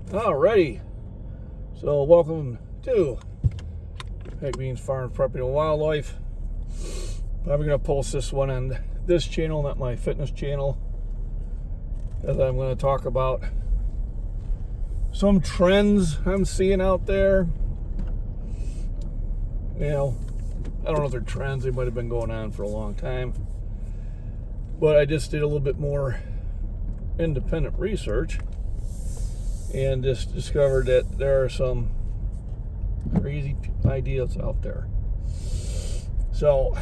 Alrighty, so welcome to Heck Beans Farm, Prepping and Wildlife. I'm going to post this one on this channel, not my fitness channel, as I'm going to talk about some trends I'm seeing out there. You know, I don't know if they're trends, they might have been going on for a long time, but I just did a little bit more independent research and just discovered that there are some crazy ideas out there. So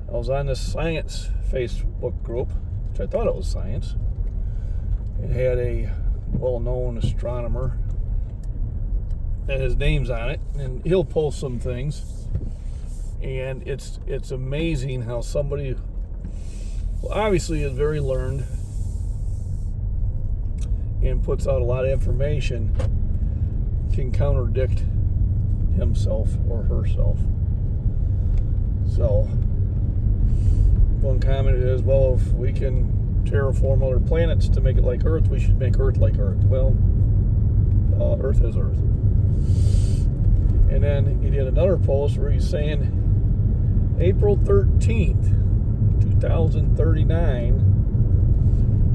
I was on this science Facebook group, which I thought it was science. It had a well-known astronomer and his name's on it, and he'll post some things, and it's amazing how somebody, well, obviously is very learned and puts out a lot of information, can contradict himself or herself. So one comment is, well, if we can terraform other planets to make it like Earth, we should make Earth like Earth. Well, Earth is Earth. And then he did another post where he's saying April 13th, 2039,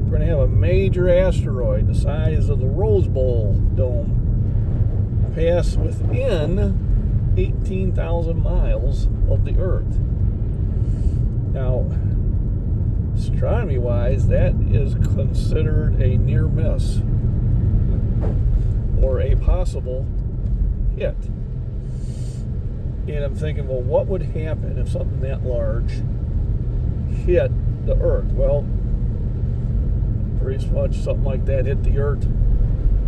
we're going to have a major asteroid the size of the Rose Bowl dome pass within 18,000 miles of the Earth. Now, astronomy-wise, that is considered a near miss or a possible hit. And I'm thinking, well, what would happen if something that large hit the Earth? Well, pretty much something like that hit the Earth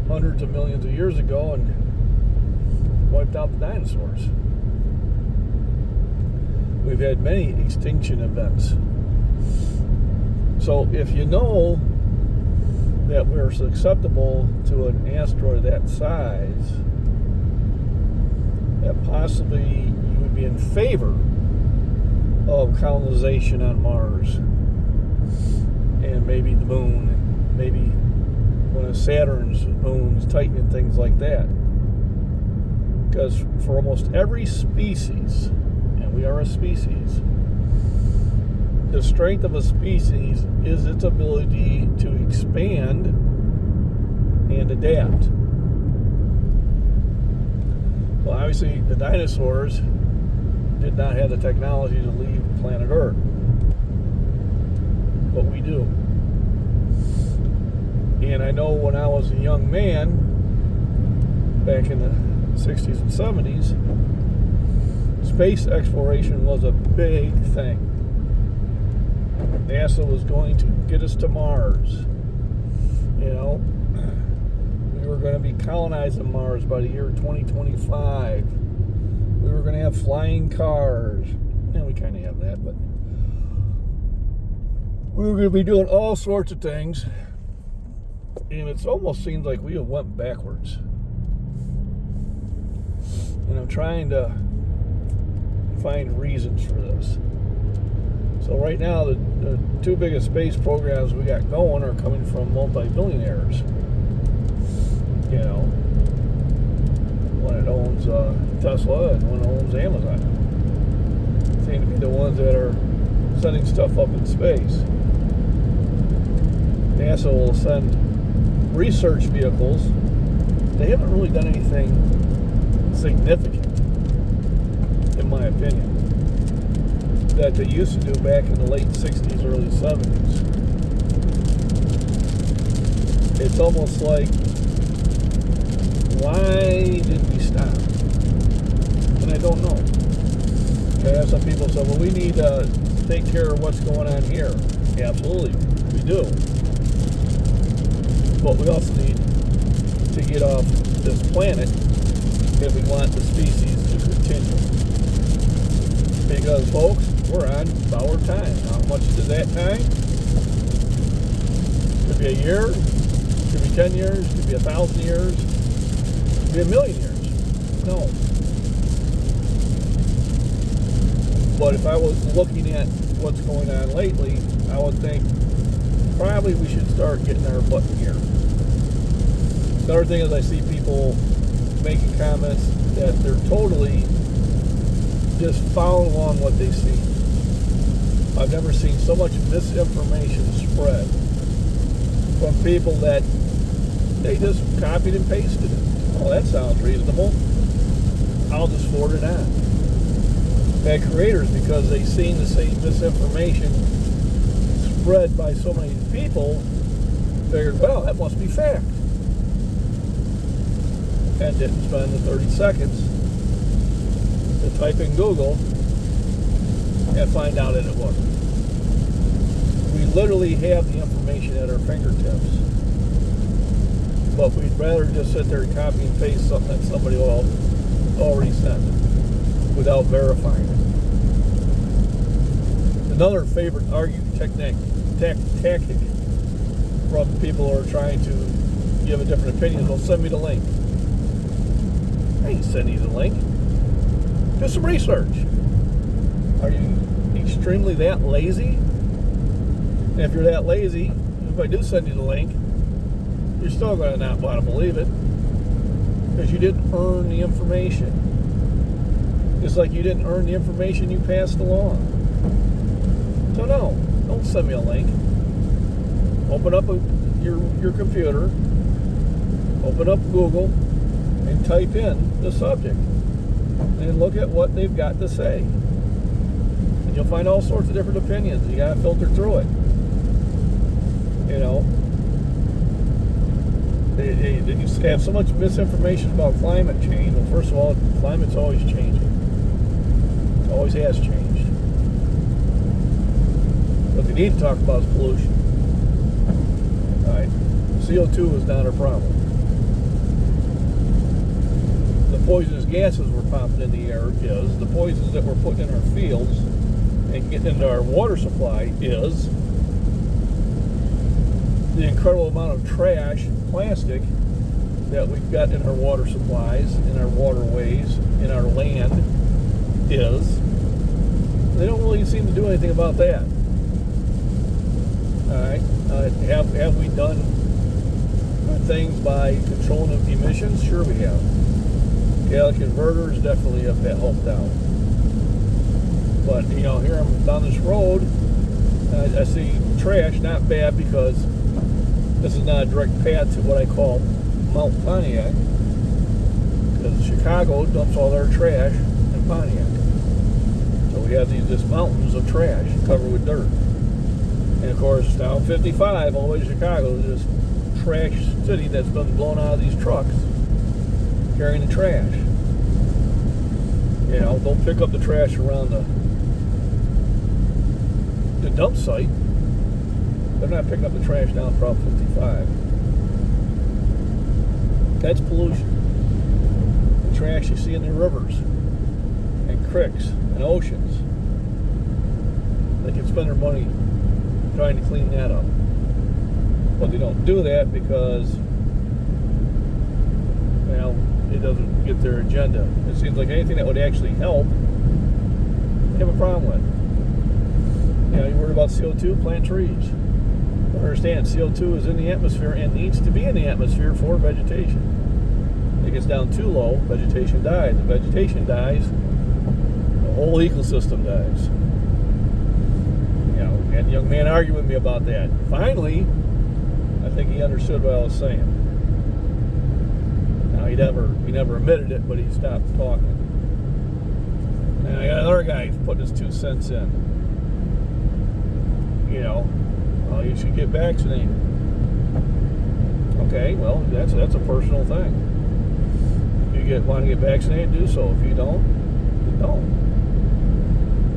hundreds of millions of years ago and wiped out the dinosaurs. We've had many extinction events. So if you know that we're susceptible to an asteroid that size, that possibly you would be in favor of colonization on Mars and maybe the moon, and maybe one of Saturn's moons, Titan, and things like that. Because for almost every species, and we are a species, the strength of a species is its ability to expand and adapt. Well, obviously, the dinosaurs did not have the technology to leave planet Earth, but we do. And I know when I was a young man, back in the 60s and 70s, space exploration was a big thing. NASA was going to get us to Mars. You know, we were going to be colonizing Mars by the year 2025. We were going to have flying cars. And we kind of have that, but we were going to be doing all sorts of things. And it almost seems like we have went backwards. And I'm trying to find reasons for this. So right now, the two biggest space programs we got going are coming from multi-billionaires. You know, one that owns Tesla and one that owns Amazon. Seem to be the ones that are sending stuff up in space. NASA will send research vehicles. They haven't really done anything significant, in my opinion, that they used to do back in the late 60s, early 70s. It's almost like, why did we stop? And I don't know. I have some people say, well, we need to take care of what's going on here. Absolutely, we do. But we also need to get off this planet if we want the species to continue. Because, folks, we're on our time. How much is that time? Could be a year, could be 10 years, could be 1,000 years, could be 1,000,000 years. No. But if I was looking at what's going on lately, I would think probably we should start getting our butt in gear. Another thing is I see people making comments that they're totally just following along what they see. I've never seen so much misinformation spread from people that they just copied and pasted it. Oh, that sounds reasonable. I'll just forward it on. Bad creators, because they've seen the same misinformation spread by so many people, figured, well, that must be fact. And didn't spend the 30 seconds to type in Google and find out that it wasn't. We literally have the information at our fingertips, but we'd rather just sit there and copy and paste something that somebody already sent without verifying it. Another favorite tactic from people who are trying to give a different opinion, well, send me the link. I ain't sending you the link. Do some research. Are you extremely that lazy? And if you're that lazy, if I do send you the link, you're still going to not want to believe it, because you didn't earn the information. Just like you didn't earn the information you passed along. So no, don't send me a link. Open up your computer, open up Google, and type in the subject, and look at what they've got to say. And you'll find all sorts of different opinions. You got to filter through it. You know, they have so much misinformation about climate change. Well, first of all, climate's always changing. It always has changed. What they need to talk about is pollution. All right, CO2 is not our problem. The poisonous gases we're pumping in the air is. The poisons that we're putting in our fields and getting into our water supply is. The incredible amount of trash and plastic that we've got in our water supplies, in our waterways, in our land is. They don't really seem to do anything about that. All right, have we done things by controlling the emissions? Sure we have. Yeah, the converters definitely have helped out. But you know, here I'm down this road, I see trash. Not bad, because this is not a direct path to what I call Mount Pontiac, because Chicago dumps all their trash in Pontiac. So we have these just mountains of trash covered with dirt. And of course, down 55 all the way to Chicago, this trash city that's been blown out of these trucks carrying the trash. You know, don't pick up the trash around the dump site. They're not picking up the trash down Route 55. That's pollution. The trash you see in the rivers and creeks and oceans. They can spend their money trying to clean that up. But they don't do that because, well, it doesn't get their agenda. It seems like anything that would actually help, they have a problem with. You know, you worry about CO2, plant trees. Understand, CO2 is in the atmosphere and needs to be in the atmosphere for vegetation. If it gets down too low, vegetation dies. If vegetation dies, the whole ecosystem dies. You know, we had a young man argue with me about that. Finally, I think he understood what I was saying. Now, he never admitted it, but he stopped talking. And I got another guy putting his 2 cents in. You know, you should get vaccinated. Okay, well, that's a personal thing. If you want to get vaccinated, do so. If you don't, you don't.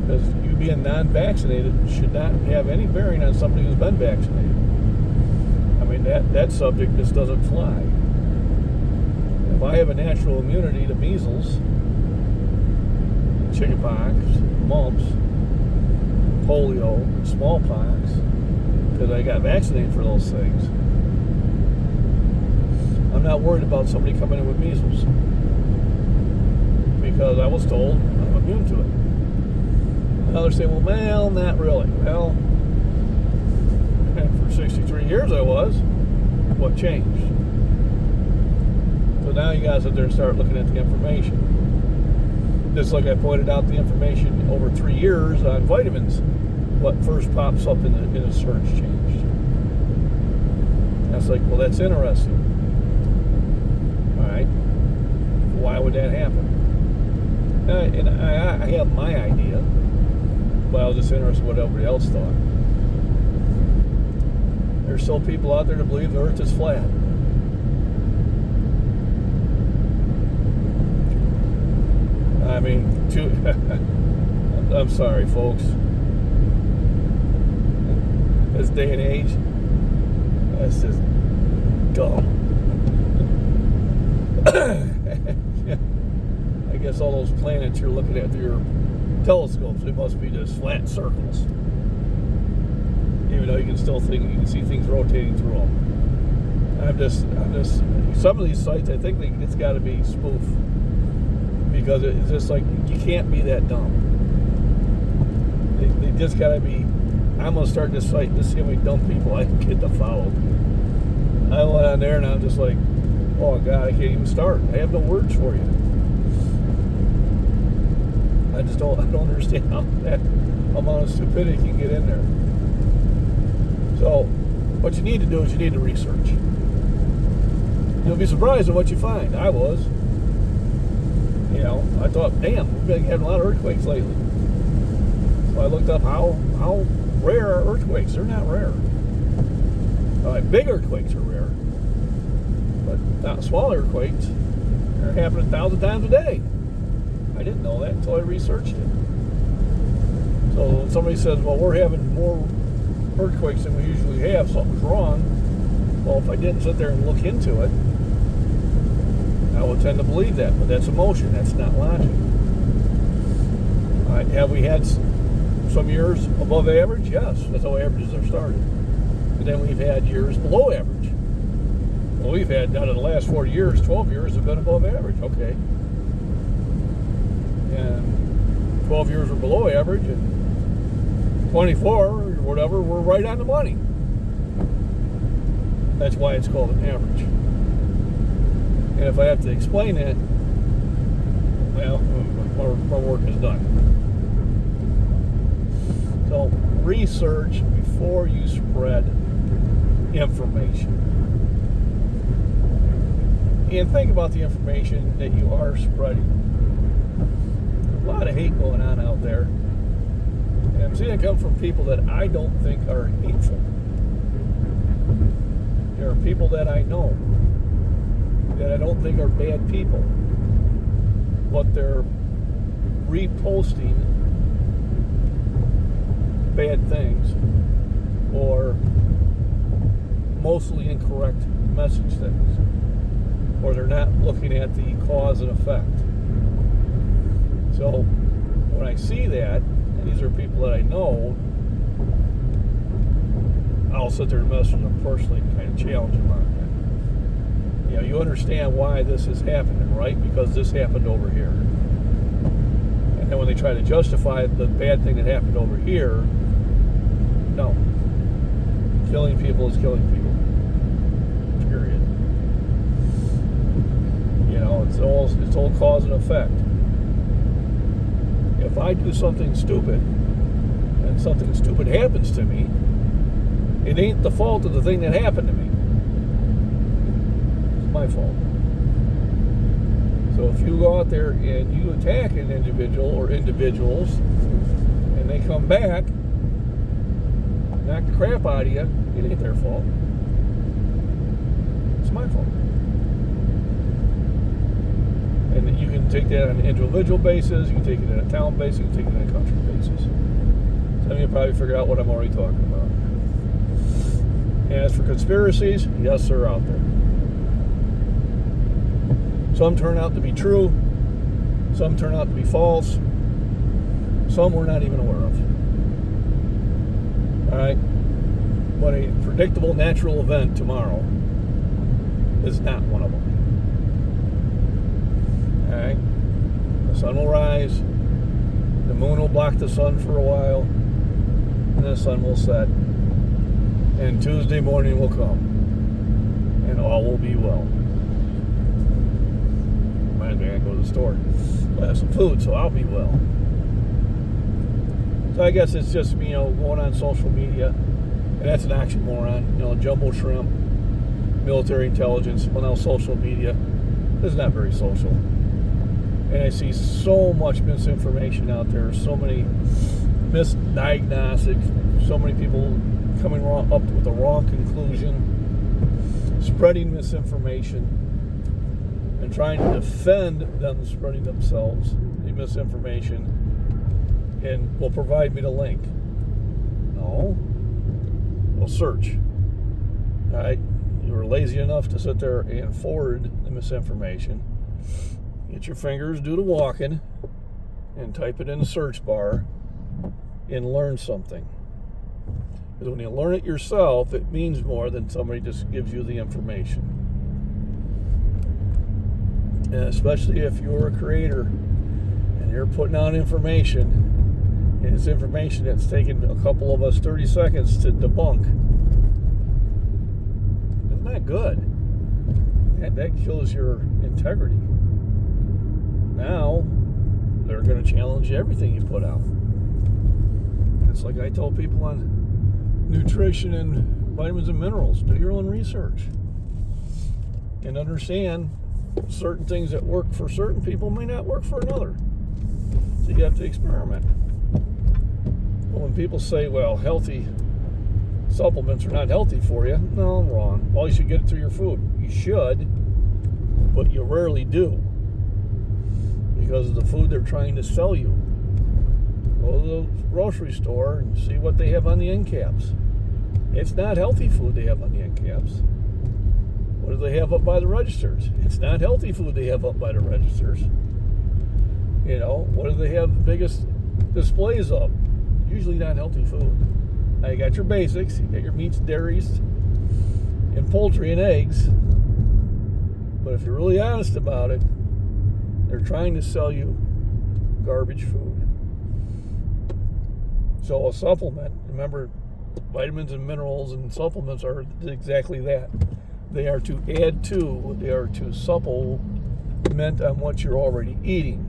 Because you being non-vaccinated should not have any bearing on somebody who's been vaccinated. I mean, that subject just doesn't fly. If I have a natural immunity to measles, chickenpox, mumps, polio, smallpox, because I got vaccinated for those things, I'm not worried about somebody coming in with measles, because I was told I'm immune to it. Now they're saying, well, not really. Well, for 63 years I was. What changed? So now you guys sit there and start looking at the information. Just like I pointed out the information over 3 years on vitamins, what first pops up in a search changed. That's like, well, that's interesting. All right, why would that happen? And I have my idea, but I was just interested in what everybody else thought. There's still people out there that believe the earth is flat. I mean, I'm sorry, folks. This day and age, that's just dumb. I guess all those planets you're looking at through your telescopes, they must be just flat circles. Even though you can still think you can see things rotating through them. I'm just. Some of these sites, I think it's got to be spoof, because it's just like you can't be that dumb. They just got to be. I'm gonna start this site to see how many dumb people I can get to follow. I went on there and I'm just like, oh God, I can't even start. I have no words for you. I don't understand how that amount of stupidity can get in there. So, what you need to do is you need to research. You'll be surprised at what you find. I was. You know, I thought, damn, we've been having a lot of earthquakes lately. So I looked up how rare are earthquakes. They're not rare. Big earthquakes are rare, but not small earthquakes. They're happening 1,000 times a day. I didn't know that until I researched it. So when somebody says, well, we're having more earthquakes than we usually have, something's wrong. Well, if I didn't sit there and look into it, I would tend to believe that. But that's emotion. That's not logic. All right, have we had some years above average? Yes, that's how averages are started. And then we've had years below average. Well, we've had, out of the last 4 years, 12 years have been above average. Okay. And 12 years were below average, and 24 or whatever were right on the money. That's why it's called an average. And if I have to explain it, well, my work is done. So research before you spread information. And think about the information that you are spreading. There's a lot of hate going on out there. And I'm seeing it come from people that I don't think are hateful. There are people that I know that I don't think are bad people, but they're reposting bad things or mostly incorrect message things, or they're not looking at the cause and effect. So when I see that, and these are people that I know, I'll sit there and message them personally and kind of challenge them on that. You know, you understand why this is happening, right? Because this happened over here. And then when they try to justify the bad thing that happened over here, no. Killing people is killing people. Period. You know, it's all cause and effect. If I do something stupid and something stupid happens to me, it ain't the fault of the thing that happened to me. It's my fault. So if you go out there and you attack an individual or individuals and they come back, knock the crap out of you, it ain't their fault. It's my fault. And you can take that on an individual basis, you can take it on a town basis, you can take it on a country basis. Some of you probably figure out what I'm already talking about. And as for conspiracies, yes, they're out there. Some turn out to be true, some turn out to be false, some we're not even aware of. All right? But a predictable natural event tomorrow is not one of them. All right? The sun will rise, the moon will block the sun for a while, and the sun will set. And Tuesday morning will come, and all will be well. times I gotta go to the store. I'll have some food, so I'll be well. So I guess it's just, going on social media, and that's an oxymoron. Jumbo shrimp, military intelligence, well, now social media is not very social. And I see so much misinformation out there, so many misdiagnostics, so many people coming up with the wrong conclusion, spreading misinformation, and trying to defend them spreading themselves the misinformation, and will provide me the link. No. We'll search. All right. You were lazy enough to sit there and forward the misinformation. Get your fingers, do the walking, and type it in the search bar and learn something. Because when you learn it yourself, it means more than somebody just gives you the information. And especially if you're a creator and you're putting out information, and it's information that's taken a couple of us 30 seconds to debunk, it's not good. And that kills your integrity. Now, they're going to challenge everything you put out. It's like I tell people on nutrition and vitamins and minerals, do your own research. And understand certain things that work for certain people may not work for another. So you have to experiment. But when people say, well, healthy supplements are not healthy for you, no, I'm wrong. Well, you should get it through your food. You should, but you rarely do. Because of the food they're trying to sell you. Go to the grocery store and see what they have on the end caps. It's not healthy food they have on the end caps. What do they have up by the registers? It's not healthy food they have up by the registers. What do they have the biggest displays of? Usually not healthy food. Now you got your basics, you got your meats, dairies, and poultry and eggs. But if you're really honest about it, they're trying to sell you garbage food. So a supplement, remember, vitamins and minerals and supplements are exactly that. They are to add to, they are to supplement on what you're already eating.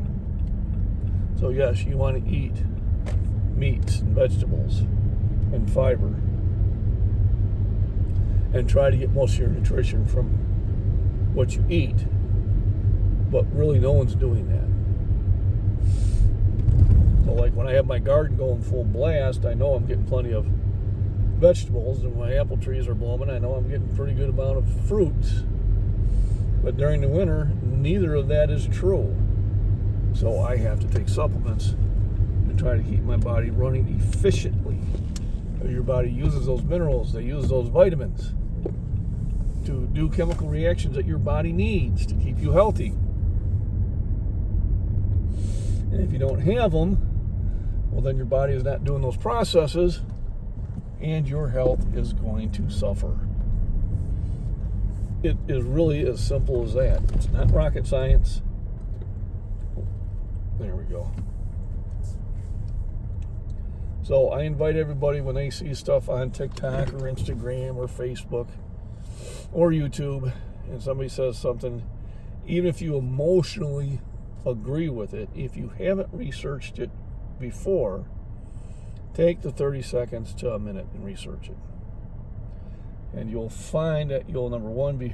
So yes, you want to eat meats and vegetables and fiber. And try to get most of your nutrition from what you eat. But really no one's doing that. So like when I have my garden going full blast, I know I'm getting plenty of vegetables, and when my apple trees are blooming, I know I'm getting a pretty good amount of fruits. But during the winter, neither of that is true. So I have to take supplements to try to keep my body running efficiently. Your body uses those minerals, they use those vitamins to do chemical reactions that your body needs to keep you healthy. And if you don't have them, well, then your body is not doing those processes, and your health is going to suffer. It is really as simple as that. It's not rocket science. There we go. So I invite everybody, when they see stuff on TikTok or Instagram or Facebook or YouTube, and somebody says something, even if you emotionally agree with it, if you haven't researched it before, take the 30 seconds to a minute and research it. And you'll find that you'll, number one, be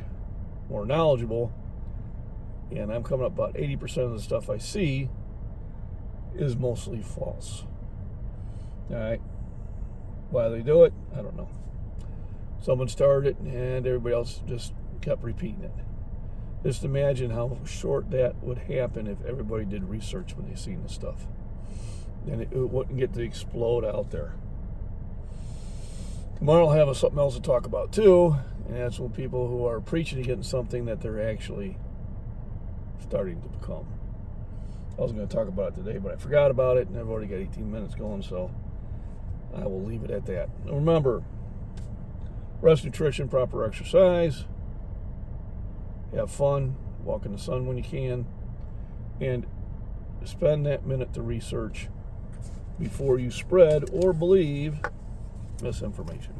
more knowledgeable. And I'm coming up about 80% of the stuff I see is mostly false. All right. Why they do it, I don't know. Someone started it and everybody else just kept repeating it. Just imagine how short that would happen if everybody did research when they seen the stuff. And it wouldn't get to explode out there. Tomorrow I'll have something else to talk about too, and that's when people who are preaching against something that they're actually starting to become. I was going to talk about it today, but I forgot about it, and I've already got 18 minutes going, so I will leave it at that. And remember, rest, nutrition, proper exercise, have fun, walk in the sun when you can, and spend that minute to research before you spread or believe misinformation.